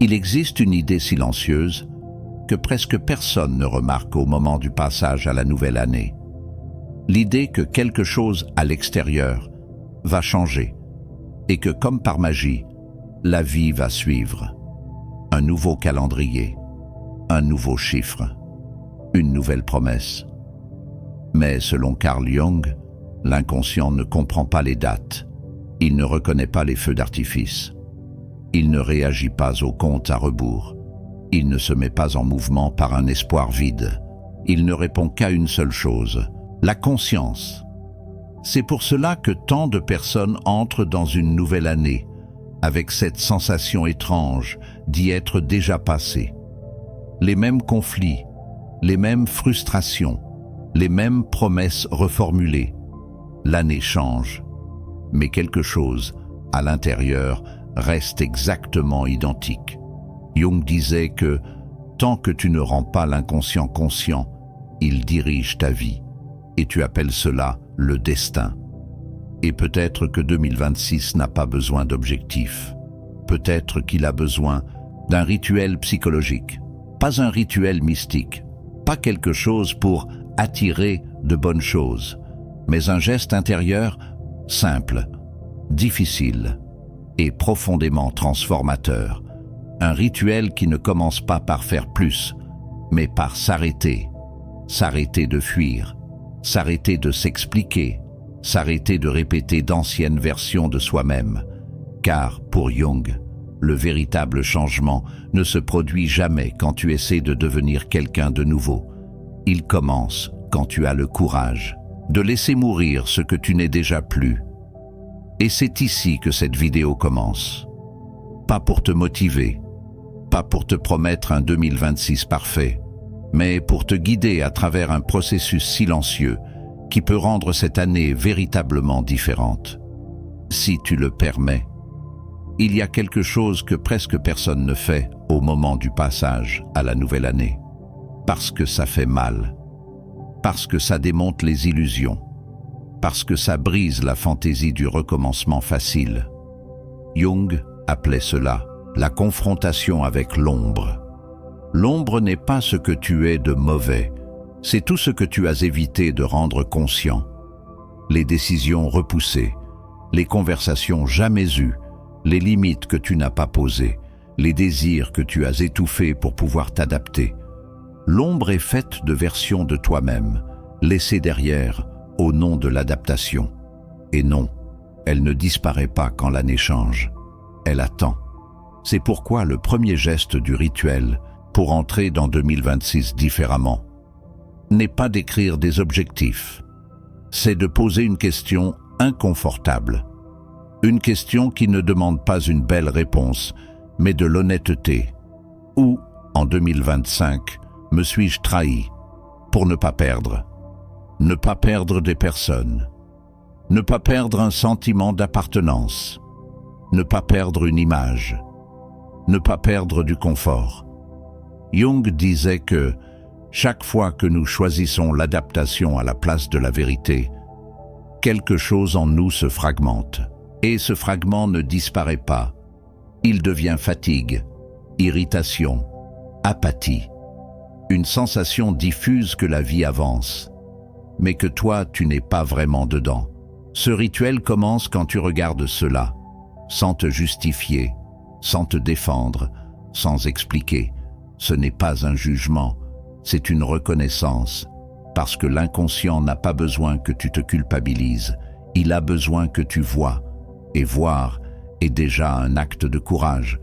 Il existe une idée silencieuse que presque personne ne remarque au moment du passage à la nouvelle année. L'idée que quelque chose à l'extérieur va changer et que, comme par magie, la vie va suivre. Un nouveau calendrier, un nouveau chiffre, une nouvelle promesse. Mais selon Carl Jung, l'inconscient ne comprend pas les dates. Il ne reconnaît pas les feux d'artifice. Il ne réagit pas aux comptes à rebours. Il ne se met pas en mouvement par un espoir vide. Il ne répond qu'à une seule chose, la conscience. C'est pour cela que tant de personnes entrent dans une nouvelle année, avec cette sensation étrange d'y être déjà passé. Les mêmes conflits, les mêmes frustrations, les mêmes promesses reformulées. L'année change, mais quelque chose, à l'intérieur, reste exactement identique. Jung disait que, tant que tu ne rends pas l'inconscient conscient, il dirige ta vie, et tu appelles cela le destin. Et peut-être que 2026 n'a pas besoin d'objectifs. Peut-être qu'il a besoin d'un rituel psychologique, pas un rituel mystique, pas quelque chose pour attirer de bonnes choses, mais un geste intérieur simple, difficile et profondément transformateur. Un rituel qui ne commence pas par faire plus, mais par s'arrêter. S'arrêter de fuir, s'arrêter de s'expliquer, s'arrêter de répéter d'anciennes versions de soi-même. Car, pour Jung, le véritable changement ne se produit jamais quand tu essaies de devenir quelqu'un de nouveau. Il commence quand tu as le courage de laisser mourir ce que tu n'es déjà plus. Et c'est ici que cette vidéo commence. Pas pour te motiver, pas pour te promettre un 2026 parfait, mais pour te guider à travers un processus silencieux qui peut rendre cette année véritablement différente. Si tu le permets, il y a quelque chose que presque personne ne fait au moment du passage à la nouvelle année. Parce que ça fait mal, parce que ça démonte les illusions, parce que ça brise la fantaisie du recommencement facile. Jung appelait cela la confrontation avec l'ombre. L'ombre n'est pas ce que tu es de mauvais, c'est tout ce que tu as évité de rendre conscient. Les décisions repoussées, les conversations jamais eues, les limites que tu n'as pas posées, les désirs que tu as étouffés pour pouvoir t'adapter. L'ombre est faite de versions de toi-même, laissées derrière au nom de l'adaptation. Et non, elle ne disparaît pas quand l'année change. Elle attend. C'est pourquoi le premier geste du rituel, pour entrer dans 2026 différemment, n'est pas d'écrire des objectifs. C'est de poser une question inconfortable. Une question qui ne demande pas une belle réponse, mais de l'honnêteté. Où, en 2025, me suis-je trahi pour ne pas perdre? Ne pas perdre des personnes. Ne pas perdre un sentiment d'appartenance. Ne pas perdre une image. Ne pas perdre du confort. Jung disait que chaque fois que nous choisissons l'adaptation à la place de la vérité, quelque chose en nous se fragmente. Et ce fragment ne disparaît pas. Il devient fatigue, irritation, apathie. Une sensation diffuse que la vie avance, mais que toi, tu n'es pas vraiment dedans. Ce rituel commence quand tu regardes cela, sans te justifier, sans te défendre, sans expliquer. Ce n'est pas un jugement, c'est une reconnaissance, parce que l'inconscient n'a pas besoin que tu te culpabilises, il a besoin que tu vois, et voir est déjà un acte de courage.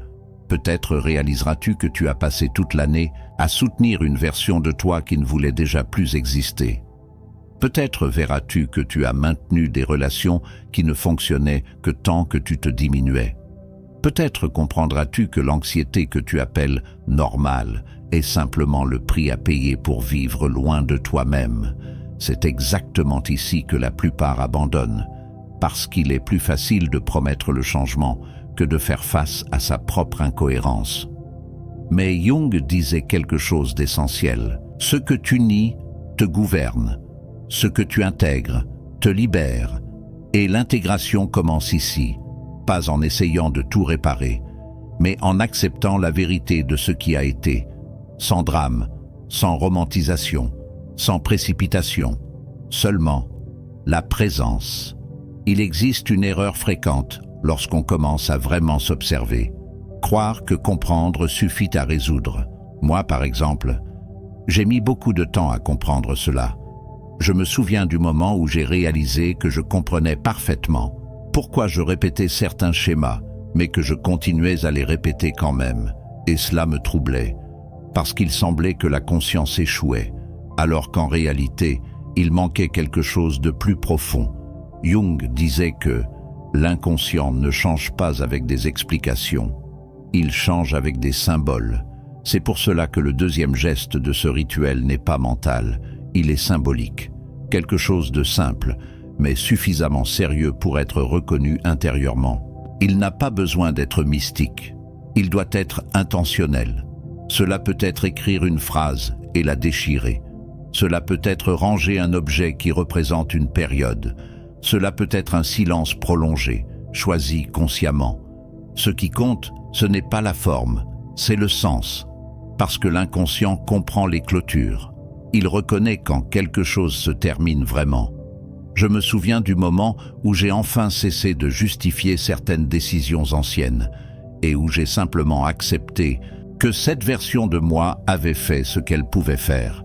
Peut-être réaliseras-tu que tu as passé toute l'année à soutenir une version de toi qui ne voulait déjà plus exister. Peut-être verras-tu que tu as maintenu des relations qui ne fonctionnaient que tant que tu te diminuais. Peut-être comprendras-tu que l'anxiété que tu appelles normale est simplement le prix à payer pour vivre loin de toi-même. C'est exactement ici que la plupart abandonnent, parce qu'il est plus facile de promettre le changement que de faire face à sa propre incohérence. Mais Jung disait quelque chose d'essentiel. Ce que tu nies te gouverne, ce que tu intègres te libère, et l'intégration commence ici, pas en essayant de tout réparer, mais en acceptant la vérité de ce qui a été, sans drame, sans romantisation, sans précipitation, seulement la présence. Il existe une erreur fréquente lorsqu'on commence à vraiment s'observer. Croire que comprendre suffit à résoudre. Moi, par exemple, j'ai mis beaucoup de temps à comprendre cela. Je me souviens du moment où j'ai réalisé que je comprenais parfaitement pourquoi je répétais certains schémas, mais que je continuais à les répéter quand même. Et cela me troublait, parce qu'il semblait que la conscience échouait, alors qu'en réalité, il manquait quelque chose de plus profond. Jung disait que l'inconscient ne change pas avec des explications, il change avec des symboles. C'est pour cela que le deuxième geste de ce rituel n'est pas mental, il est symbolique. Quelque chose de simple, mais suffisamment sérieux pour être reconnu intérieurement. Il n'a pas besoin d'être mystique, il doit être intentionnel. Cela peut être écrire une phrase et la déchirer. Cela peut être ranger un objet qui représente une période. Cela peut être un silence prolongé, choisi consciemment. Ce qui compte, ce n'est pas la forme, c'est le sens. Parce que l'inconscient comprend les clôtures. Il reconnaît quand quelque chose se termine vraiment. Je me souviens du moment où j'ai enfin cessé de justifier certaines décisions anciennes et où j'ai simplement accepté que cette version de moi avait fait ce qu'elle pouvait faire.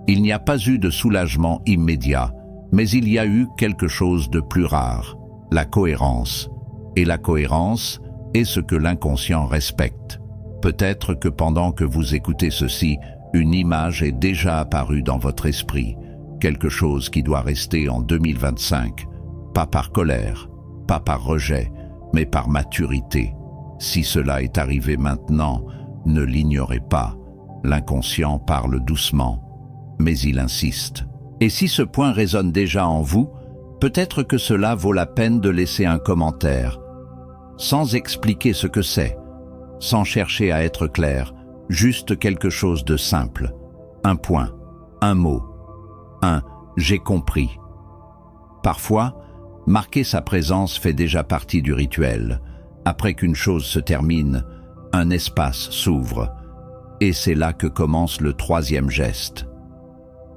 Il n'y a pas eu de soulagement immédiat, mais il y a eu quelque chose de plus rare, la cohérence. Et la cohérence est ce que l'inconscient respecte. Peut-être que pendant que vous écoutez ceci, une image est déjà apparue dans votre esprit, quelque chose qui doit rester en 2025, pas par colère, pas par rejet, mais par maturité. Si cela est arrivé maintenant, ne l'ignorez pas. L'inconscient parle doucement, mais il insiste. Et si ce point résonne déjà en vous, peut-être que cela vaut la peine de laisser un commentaire, sans expliquer ce que c'est, sans chercher à être clair, juste quelque chose de simple. Un point, un mot, un « j'ai compris ». Parfois, marquer sa présence fait déjà partie du rituel. Après qu'une chose se termine, un espace s'ouvre. Et c'est là que commence le troisième geste.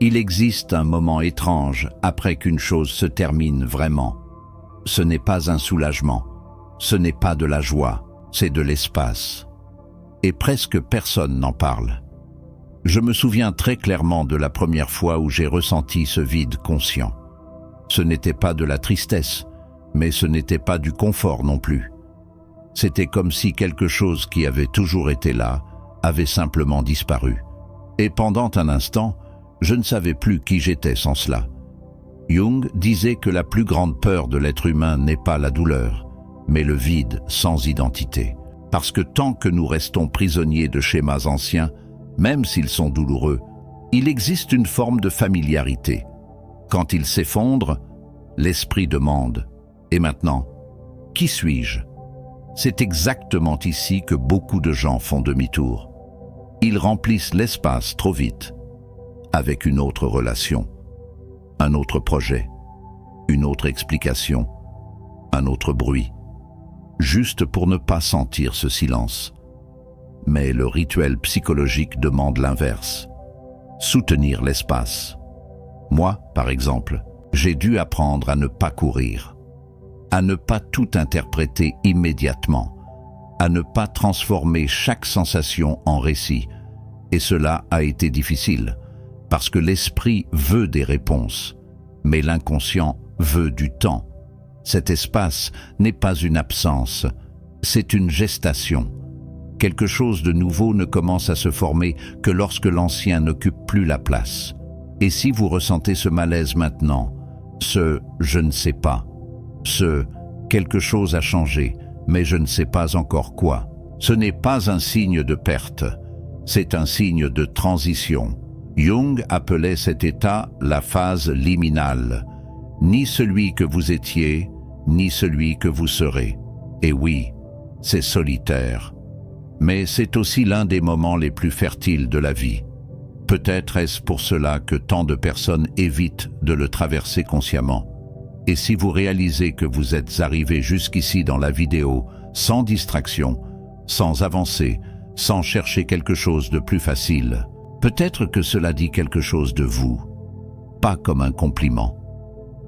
Il existe un moment étrange après qu'une chose se termine vraiment. Ce n'est pas un soulagement, ce n'est pas de la joie, c'est de l'espace. Et presque personne n'en parle. Je me souviens très clairement de la première fois où j'ai ressenti ce vide conscient. Ce n'était pas de la tristesse, mais ce n'était pas du confort non plus. C'était comme si quelque chose qui avait toujours été là avait simplement disparu. Et pendant un instant, je ne savais plus qui j'étais sans cela. Jung disait que la plus grande peur de l'être humain n'est pas la douleur, mais le vide sans identité. Parce que tant que nous restons prisonniers de schémas anciens, même s'ils sont douloureux, il existe une forme de familiarité. Quand ils s'effondrent, l'esprit demande « Et maintenant, qui suis-je » C'est exactement ici que beaucoup de gens font demi-tour. Ils remplissent l'espace trop vite, avec une autre relation, un autre projet, une autre explication, un autre bruit, juste pour ne pas sentir ce silence. Mais le rituel psychologique demande l'inverse, soutenir l'espace. Moi, par exemple, j'ai dû apprendre à ne pas courir, à ne pas tout interpréter immédiatement, à ne pas transformer chaque sensation en récit. Et cela a été difficile, parce que l'esprit veut des réponses, mais l'inconscient veut du temps. Cet espace n'est pas une absence, c'est une gestation. Quelque chose de nouveau ne commence à se former que lorsque l'ancien n'occupe plus la place. Et si vous ressentez ce malaise maintenant, ce « je ne sais pas », ce « quelque chose a changé, mais je ne sais pas encore quoi », ce n'est pas un signe de perte, c'est un signe de transition. Jung appelait cet état la phase liminale, ni celui que vous étiez, ni celui que vous serez. Et oui, c'est solitaire. Mais c'est aussi l'un des moments les plus fertiles de la vie. Peut-être est-ce pour cela que tant de personnes évitent de le traverser consciemment. Et si vous réalisez que vous êtes arrivé jusqu'ici dans la vidéo, sans distraction, sans avancer, sans chercher quelque chose de plus facile. Peut-être que cela dit quelque chose de vous, pas comme un compliment,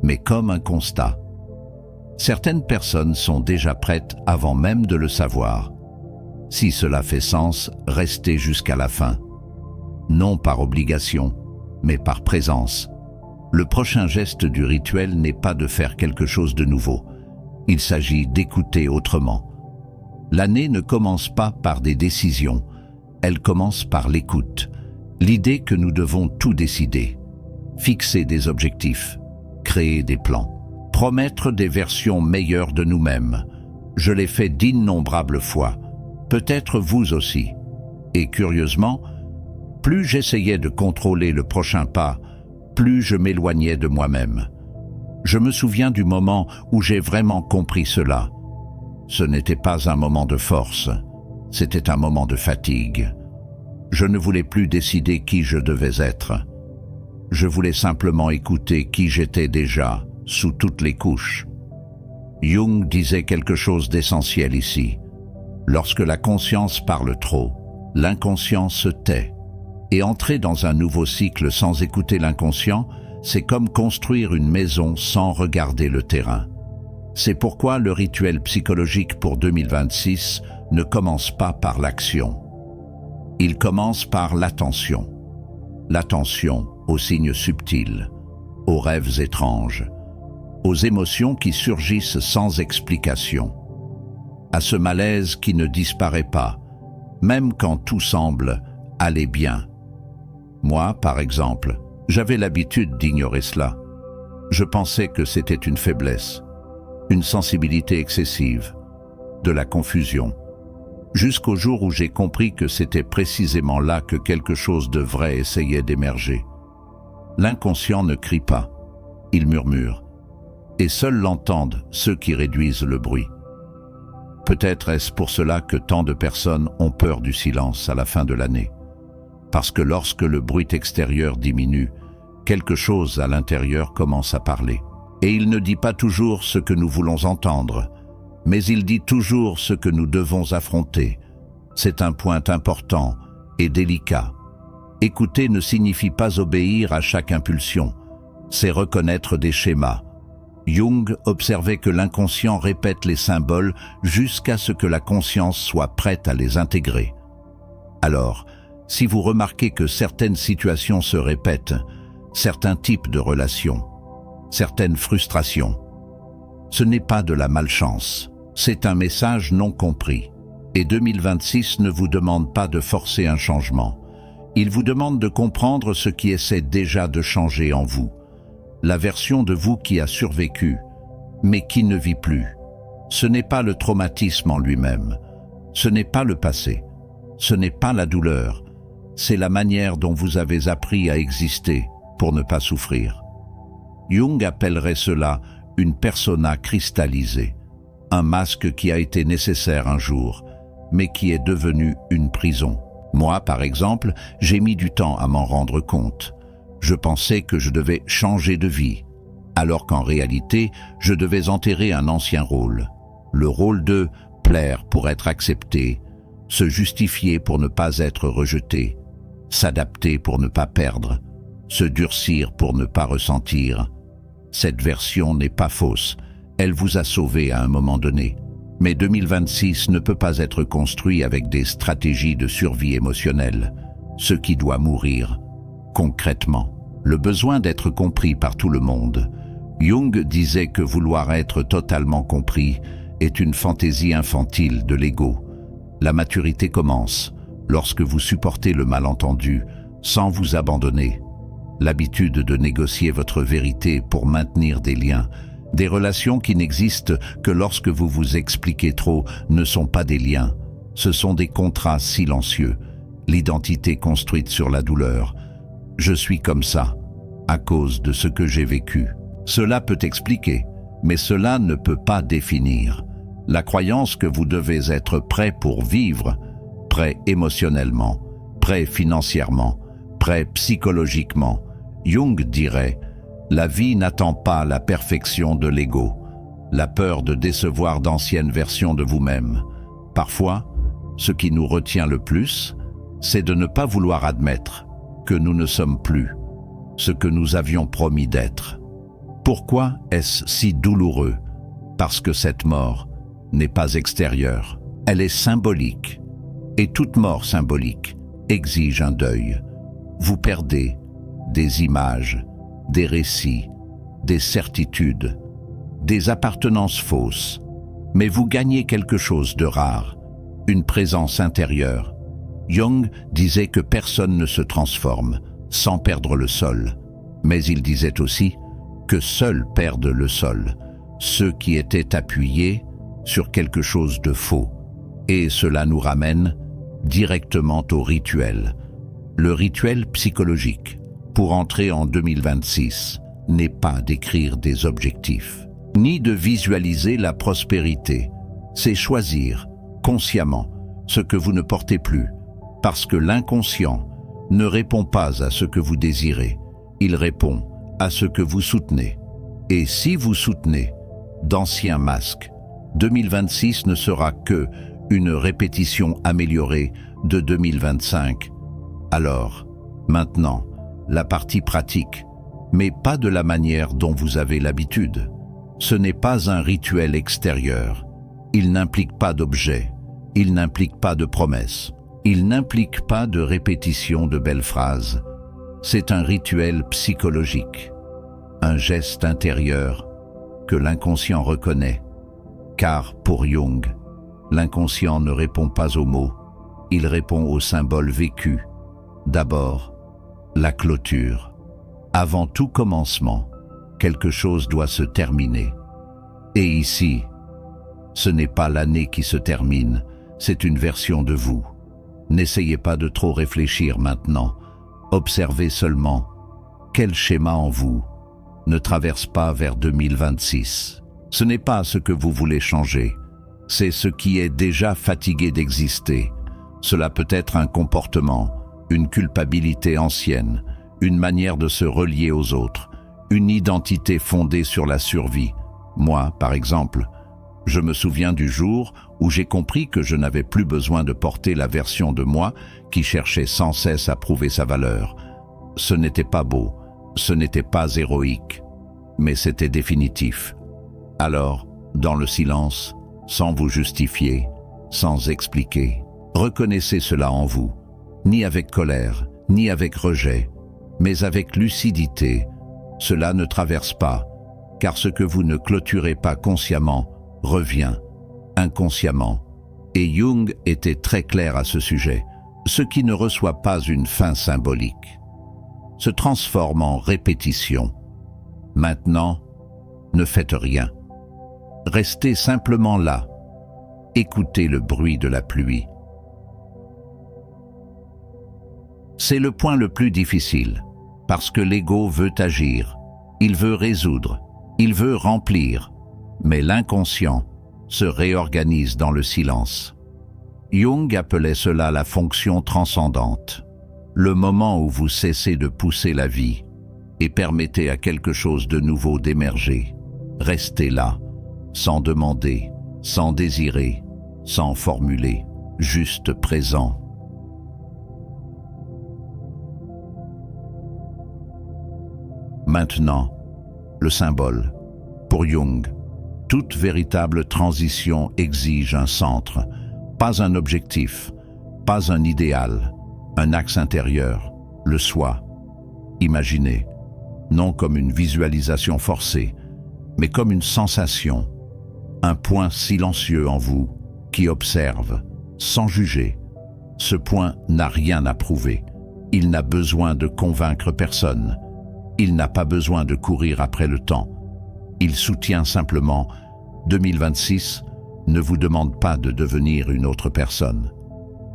mais comme un constat. Certaines personnes sont déjà prêtes avant même de le savoir. Si cela fait sens, restez jusqu'à la fin. Non par obligation, mais par présence. Le prochain geste du rituel n'est pas de faire quelque chose de nouveau. Il s'agit d'écouter autrement. L'année ne commence pas par des décisions, elle commence par l'écoute. L'idée que nous devons tout décider, fixer des objectifs, créer des plans, promettre des versions meilleures de nous-mêmes. Je l'ai fait d'innombrables fois, peut-être vous aussi. Et curieusement, plus j'essayais de contrôler le prochain pas, plus je m'éloignais de moi-même. Je me souviens du moment où j'ai vraiment compris cela. Ce n'était pas un moment de force, c'était un moment de fatigue. Je ne voulais plus décider qui je devais être. Je voulais simplement écouter qui j'étais déjà, sous toutes les couches. Jung disait quelque chose d'essentiel ici. Lorsque la conscience parle trop, l'inconscient se tait. Et entrer dans un nouveau cycle sans écouter l'inconscient, c'est comme construire une maison sans regarder le terrain. C'est pourquoi le rituel psychologique pour 2026 ne commence pas par l'action. Il commence par l'attention. L'attention aux signes subtils, aux rêves étranges, aux émotions qui surgissent sans explication, à ce malaise qui ne disparaît pas, même quand tout semble aller bien. Moi, par exemple, j'avais l'habitude d'ignorer cela. Je pensais que c'était une faiblesse, une sensibilité excessive, de la confusion, jusqu'au jour où j'ai compris que c'était précisément là que quelque chose de vrai essayait d'émerger. L'inconscient ne crie pas, il murmure, et seuls l'entendent ceux qui réduisent le bruit. Peut-être est-ce pour cela que tant de personnes ont peur du silence à la fin de l'année. Parce que lorsque le bruit extérieur diminue, quelque chose à l'intérieur commence à parler. Et il ne dit pas toujours ce que nous voulons entendre, mais il dit toujours ce que nous devons affronter. C'est un point important et délicat. Écouter ne signifie pas obéir à chaque impulsion, c'est reconnaître des schémas. Jung observait que l'inconscient répète les symboles jusqu'à ce que la conscience soit prête à les intégrer. Alors, si vous remarquez que certaines situations se répètent, certains types de relations, certaines frustrations, ce n'est pas de la malchance, c'est un message non compris. Et 2026 ne vous demande pas de forcer un changement. Il vous demande de comprendre ce qui essaie déjà de changer en vous. La version de vous qui a survécu, mais qui ne vit plus. Ce n'est pas le traumatisme en lui-même, ce n'est pas le passé, ce n'est pas la douleur, c'est la manière dont vous avez appris à exister pour ne pas souffrir. Jung appellerait cela une persona cristallisée, un masque qui a été nécessaire un jour, mais qui est devenu une prison. Moi, par exemple, j'ai mis du temps à m'en rendre compte. Je pensais que je devais changer de vie, alors qu'en réalité, je devais enterrer un ancien rôle. Le rôle de plaire pour être accepté, se justifier pour ne pas être rejeté, s'adapter pour ne pas perdre, se durcir pour ne pas ressentir. Cette version n'est pas fausse, elle vous a sauvé à un moment donné. Mais 2026 ne peut pas être construit avec des stratégies de survie émotionnelle, ce qui doit mourir concrètement. Le besoin d'être compris par tout le monde. Jung disait que vouloir être totalement compris est une fantaisie infantile de l'ego. La maturité commence lorsque vous supportez le malentendu sans vous abandonner. L'habitude de négocier votre vérité pour maintenir des liens, des relations qui n'existent que lorsque vous vous expliquez trop, ne sont pas des liens, ce sont des contrats silencieux, l'identité construite sur la douleur. Je suis comme ça, à cause de ce que j'ai vécu. Cela peut expliquer, mais cela ne peut pas définir. La croyance que vous devez être prêt pour vivre, prêt émotionnellement, prêt financièrement, prêt psychologiquement. Jung dirait « La vie n'attend pas la perfection de l'ego, la peur de décevoir d'anciennes versions de vous-même. Parfois, Ce qui nous retient le plus, c'est de ne pas vouloir admettre que nous ne sommes plus ce que nous avions promis d'être. Pourquoi est-ce si douloureux? Parce que cette mort n'est pas extérieure, elle est symbolique. Et toute mort symbolique exige un deuil. Vous perdez des images, des récits, des certitudes, des appartenances fausses, mais vous gagnez quelque chose de rare, une présence intérieure. Jung disait que personne ne se transforme sans perdre le sol, mais il disait aussi que seuls perdent le sol ceux qui étaient appuyés sur quelque chose de faux. Et cela nous ramène directement au rituel. Le rituel psychologique, pour entrer en 2026, n'est pas d'écrire des objectifs, ni de visualiser la prospérité. C'est choisir, consciemment, ce que vous ne portez plus, parce que l'inconscient ne répond pas à ce que vous désirez, il répond à ce que vous soutenez. Et si vous soutenez d'anciens masques, 2026 ne sera que une répétition améliorée de 2025. Alors, maintenant, la partie pratique, mais pas de la manière dont vous avez l'habitude. Ce n'est pas un rituel extérieur. Il n'implique pas d'objet. Il n'implique pas de promesses. Il n'implique pas de répétition de belles phrases. C'est un rituel psychologique, un geste intérieur que l'inconscient reconnaît. Car pour Jung, l'inconscient ne répond pas aux mots, il répond aux symboles vécus. D'abord, la clôture. Avant tout commencement, quelque chose doit se terminer. Et ici, ce n'est pas l'année qui se termine, c'est une version de vous. N'essayez pas de trop réfléchir maintenant. Observez seulement quel schéma en vous ne traverse pas vers 2026. Ce n'est pas ce que vous voulez changer, c'est ce qui est déjà fatigué d'exister. Cela peut être un comportement, une culpabilité ancienne, une manière de se relier aux autres, une identité fondée sur la survie. Moi, par exemple, je me souviens du jour où j'ai compris que je n'avais plus besoin de porter la version de moi qui cherchait sans cesse à prouver sa valeur. Ce n'était pas beau, ce n'était pas héroïque, mais c'était définitif. Alors, dans le silence, sans vous justifier, sans expliquer, reconnaissez cela en vous, ni avec colère, ni avec rejet, mais avec lucidité. Cela ne traverse pas, car ce que vous ne clôturez pas consciemment revient inconsciemment. Et Jung était très clair à ce sujet. Ce qui ne reçoit pas une fin symbolique se transforme en répétition. Maintenant, ne faites rien. Restez simplement là. Écoutez le bruit de la pluie. C'est le point le plus difficile, parce que l'ego veut agir, il veut résoudre, il veut remplir, mais l'inconscient se réorganise dans le silence. Jung appelait cela la fonction transcendante, le moment où vous cessez de pousser la vie et permettez à quelque chose de nouveau d'émerger. Restez là, sans demander, sans désirer, sans formuler, juste présent. Maintenant, le symbole. Pour Jung, toute véritable transition exige un centre, pas un objectif, pas un idéal, un axe intérieur, le soi. Imaginez, non comme une visualisation forcée, mais comme une sensation, un point silencieux en vous qui observe, sans juger. Ce point n'a rien à prouver, il n'a besoin de convaincre personne. Il n'a pas besoin de courir après le temps. Il soutient simplement 2026 ne vous demande pas de devenir une autre personne.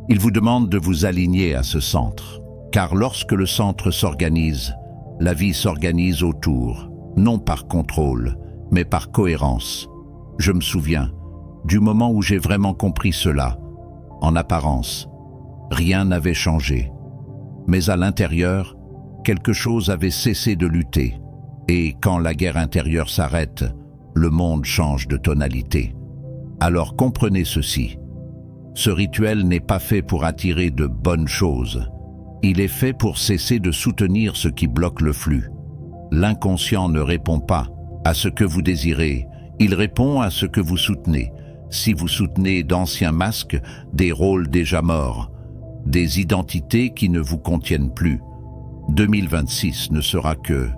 Il vous demande de vous aligner à ce centre. Car lorsque le centre s'organise, la vie s'organise autour, non par contrôle, mais par cohérence. Je me souviens du moment où j'ai vraiment compris cela. En apparence, rien n'avait changé. Mais à l'intérieur, quelque chose avait cessé de lutter, et quand la guerre intérieure s'arrête, le monde change de tonalité. Alors comprenez ceci, Ce rituel n'est pas fait pour attirer de bonnes choses. Il est fait pour cesser de soutenir ce qui bloque le flux. L'inconscient ne répond pas à ce que vous désirez, il répond à ce que vous soutenez. Si vous soutenez d'anciens masques, des rôles déjà morts, des identités qui ne vous contiennent plus, 2026 ne sera que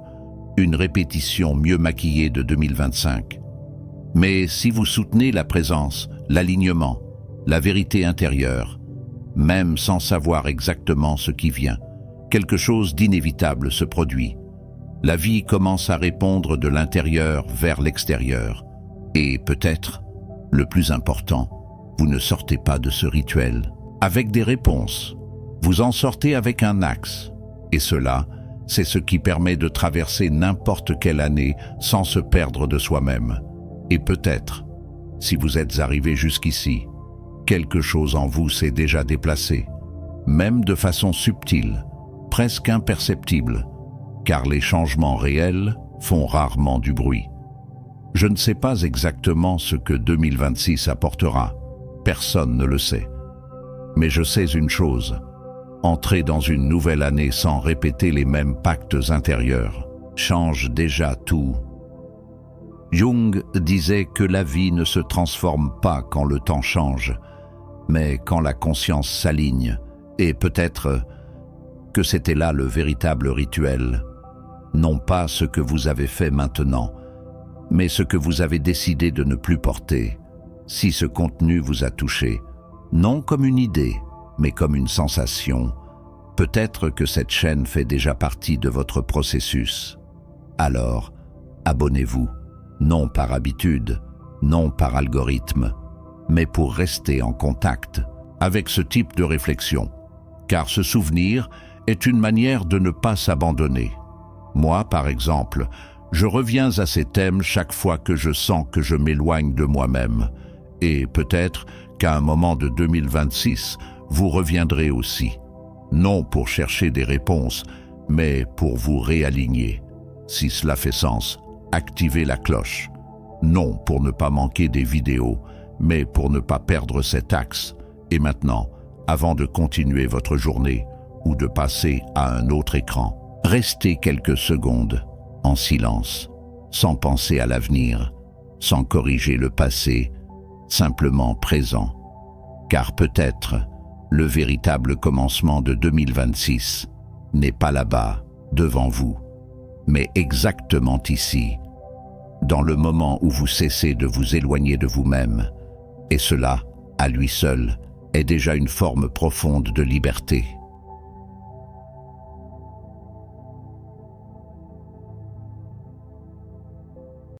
une répétition mieux maquillée de 2025. Mais si vous soutenez la présence, l'alignement, la vérité intérieure, même sans savoir exactement ce qui vient, quelque chose d'inévitable se produit. La vie commence à répondre de l'intérieur vers l'extérieur. Et peut-être, le plus important, vous ne sortez pas de ce rituel avec des réponses. Vous en sortez avec un axe. Et cela, c'est ce qui permet de traverser n'importe quelle année sans se perdre de soi-même. Et peut-être, si vous êtes arrivé jusqu'ici, quelque chose en vous s'est déjà déplacé, même de façon subtile, presque imperceptible, car les changements réels font rarement du bruit. Je ne sais pas exactement ce que 2026 apportera, personne ne le sait. Mais je sais une chose, entrer dans une nouvelle année sans répéter les mêmes pactes intérieurs change déjà tout. Jung disait que la vie ne se transforme pas quand le temps change, mais quand la conscience s'aligne, et peut-être que c'était là le véritable rituel. Non pas ce que vous avez fait maintenant, mais ce que vous avez décidé de ne plus porter, si ce contenu vous a touché, non comme une idée, mais comme une sensation. Peut-être que cette chaîne fait déjà partie de votre processus. Alors, abonnez-vous, non par habitude, non par algorithme, mais pour rester en contact avec ce type de réflexion. Car se souvenir est une manière de ne pas s'abandonner. Moi, par exemple, je reviens à ces thèmes chaque fois que je sens que je m'éloigne de moi-même. Et peut-être qu'à un moment de 2026, vous reviendrez aussi. Non pour chercher des réponses, mais pour vous réaligner. Si cela fait sens, activez la cloche. Non pour ne pas manquer des vidéos, mais pour ne pas perdre cet axe. Et maintenant, avant de continuer votre journée ou de passer à un autre écran, restez quelques secondes en silence, sans penser à l'avenir, sans corriger le passé, simplement présent. Car peut-être, le véritable commencement de 2026 n'est pas là-bas, devant vous, mais exactement ici, dans le moment où vous cessez de vous éloigner de vous-même. Et cela, à lui seul, est déjà une forme profonde de liberté.